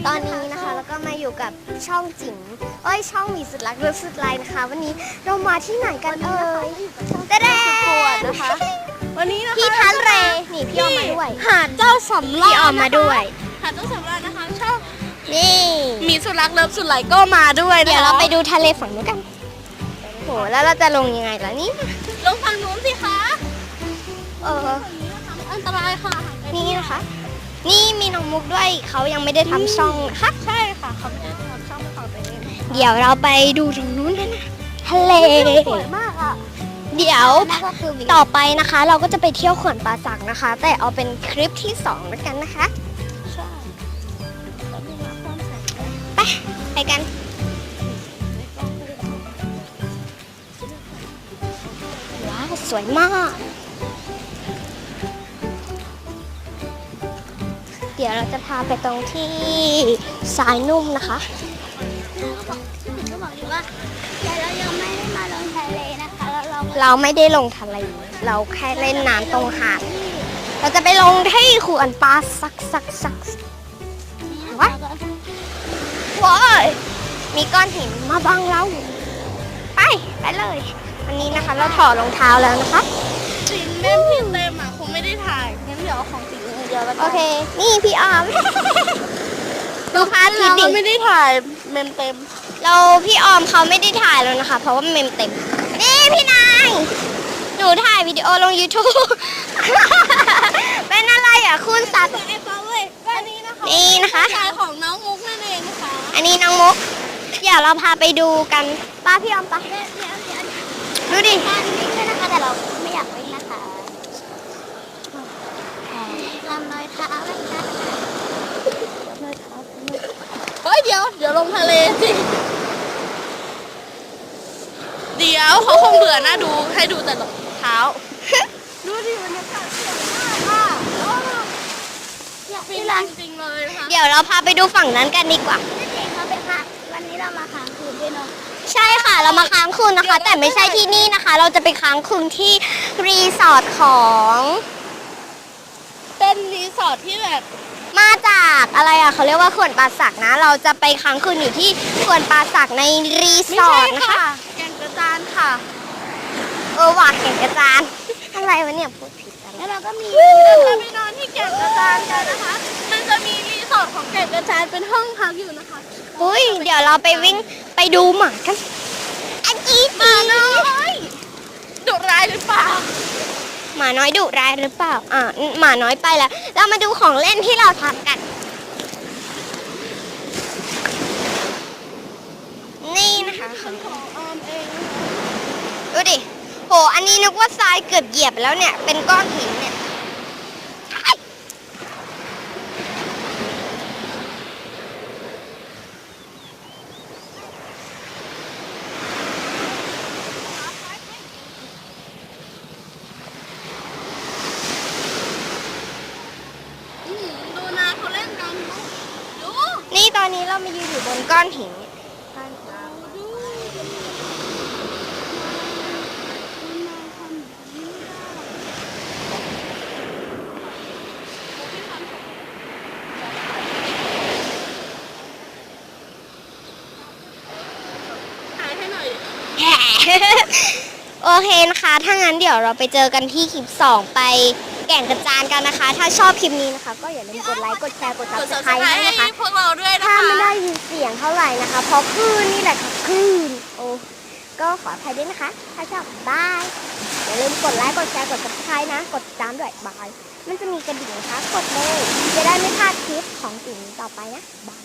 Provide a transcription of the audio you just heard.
ตอนนี้นะคะแล้วก็มาอยู่กับช่องจิ๋งช่องหมีสุดรักรถสุดไลน์นะคะวันนี้เรามาที่ไหนกันเอ่ยแต่แดดนะคะวันนี้นะคะพี่ทะเลนี่พี่ออมมาด้วย หาดเจ้าสำราญ พี่ออมมาด้วย หาดเจ้าสำราญนะคะช่อง นี่ มีสุดรักเลิฟสุดไหลก็มาด้วยนะคะ เดี๋ยวเราไปดูทะเลฝั่งนู้นกันโหแล้วเราจะลงยังไงล่ะนี่ ลงฝั่งนู้นสิคะ อันตรายค่ะ นี่นะคะ นี่มีน้องมุกด้วยเขายังไม่ได้ทำช่องนะคะ ใช่ค่ะเขาไม่ได้ทำช่องของตัวเอง เดี๋ยวเราไปดูตรงนู้นกันนะทะเล สวยมากอ่ะ เดี๋ยวต่อไปนะคะ เราก็จะไปเที่ยวเขื่อนป่าสักนะคะ แต่เอาเป็นคลิปที่2แล้วกันนะคะ ใช่ ไปกันว้าวสวยมาก เดี๋ยวเราจะพาไปตรงที่ทรายนุ่มนะคะก็บอกอยู่ว่าเรายังไม่ได้มาลงทะเลนะคะเราไม่ได้ลงทะเลเราแค่เล่นน้ำตรงหาดเราจะไปลงที่เขื่อนป่าสักว้ายมีก้อนหินมาบังเราไปเลยวันนี้นะคะเราถอดรองเท้าแล้วนะคะ สินเล่นที่เต็มอ่ะคงไม่ได้ถ่ายงั้นเดี๋ยวเอาของสินเดียวแล้วกัน โอเค นี่พี่ออม ดูพาร์ท เรา ดิ ไม่ได้ถ่ายเมมเต็ม พี่ออมเขาไม่ได้ถ่ายแล้วนะคะ เพราะว่าเมมเต็ม นี่พี่นายหนูถ่ายวิดีโอลง YouTube เป็นอะไรอ่ะคุณสัตว์ ไอ้ฟ้าเว้ยอันนี้นะคะ นี่นะคะ ถ่ายของน้องมุกนั่นเองนะคะ อันนี้น้องมุกเดี๋ยวเราพาไปดูกันป้าพี่ออมไปดูดิ การวิ่งด้วยนะคะแต่เราไม่อยากวิ่งนะคะลำลอยเท้านะคะ เฮ้ยเดี๋ยวลงทะเลสิเดี๋ยวเขาคงเบื่อหน้าดูให้ดูแต่รองเท้า ดูดิบรรยากาศสวยมากค่ะอยากฟินจริงๆเลยนะคะ เดี๋ยวเราพาไปดูฝั่งนั้นกันดีกว่า พี่เจ๋งเขาไปค่ะวันนี้เรามาค้างคืนด้วยเนาะ ใช่ค่ะเรามาค้างคืนนะคะ แต่ไม่ใช่ที่นี่นะคะ เราจะไปค้างคืนที่รีสอร์ทของ เป็นรีสอร์ทที่แบบ มาจากอะไรอ่ะเขาเรียกว่าเขื่อนป่าสักนะ เราจะไปค้างคืนอยู่ที่เขื่อนป่าสักในรีสอร์ทนะคะ แกงกระจานค่ะ หวานแก่งกระจานอะไรวะเนี่ยพูดผิดอะไร แล้วเราก็มี เราจะไปนอนที่แก่งกระจานกันนะคะ มันจะมีรีสอร์ทของแก่งกระจานเป็นห้องพักอยู่นะคะ อุ้ยเดี๋ยวเราไปวิ่งไปดูหมากันอันจีจี น้อยดุร้ายหรือเปล่า หมาน้อยดุร้ายหรือเปล่าหมาน้อยไปแล้วเรามาดูของเล่นที่เราทำกัน นี่นะคะ ของออมเอง ดูดิโหอันนี้นึกว่าทรายเกือบเหยียบแล้วเนี่ยเป็นก้อนหินเนี่ยดูนะเขาเล่นกันดู นี่ตอนนี้เรามายืนอยู่บนก้อนหิน ถ่ายให้หน่อย โอเคนะคะ ถ้างั้นเดี๋ยวเราไปเจอกันที่คลิป2ไปแก่งกระจานกันนะคะ ถ้าชอบคลิปนี้นะคะ ก็อย่าลืมกดไลค์กดแชร์กด กด subscribe ให้นะคะ ให้พวกเราด้วยนะ ถ้า คะ ไม่ได้ยินเสียงเท่าไหร่นะคะ เพราะคลื่นนี่แหละค่ะคลื่นก็ขออภัยด้วยนะคะ ถ้าชอบบายอย่าลืมกดไลค์กดแชร์กด subscribe นะกดติดตามด้วยบายมันจะมีกระดิ่งนะคะกดเลยจะได้ไม่พลาดคลิปของสิ่งต่อไปนะบาย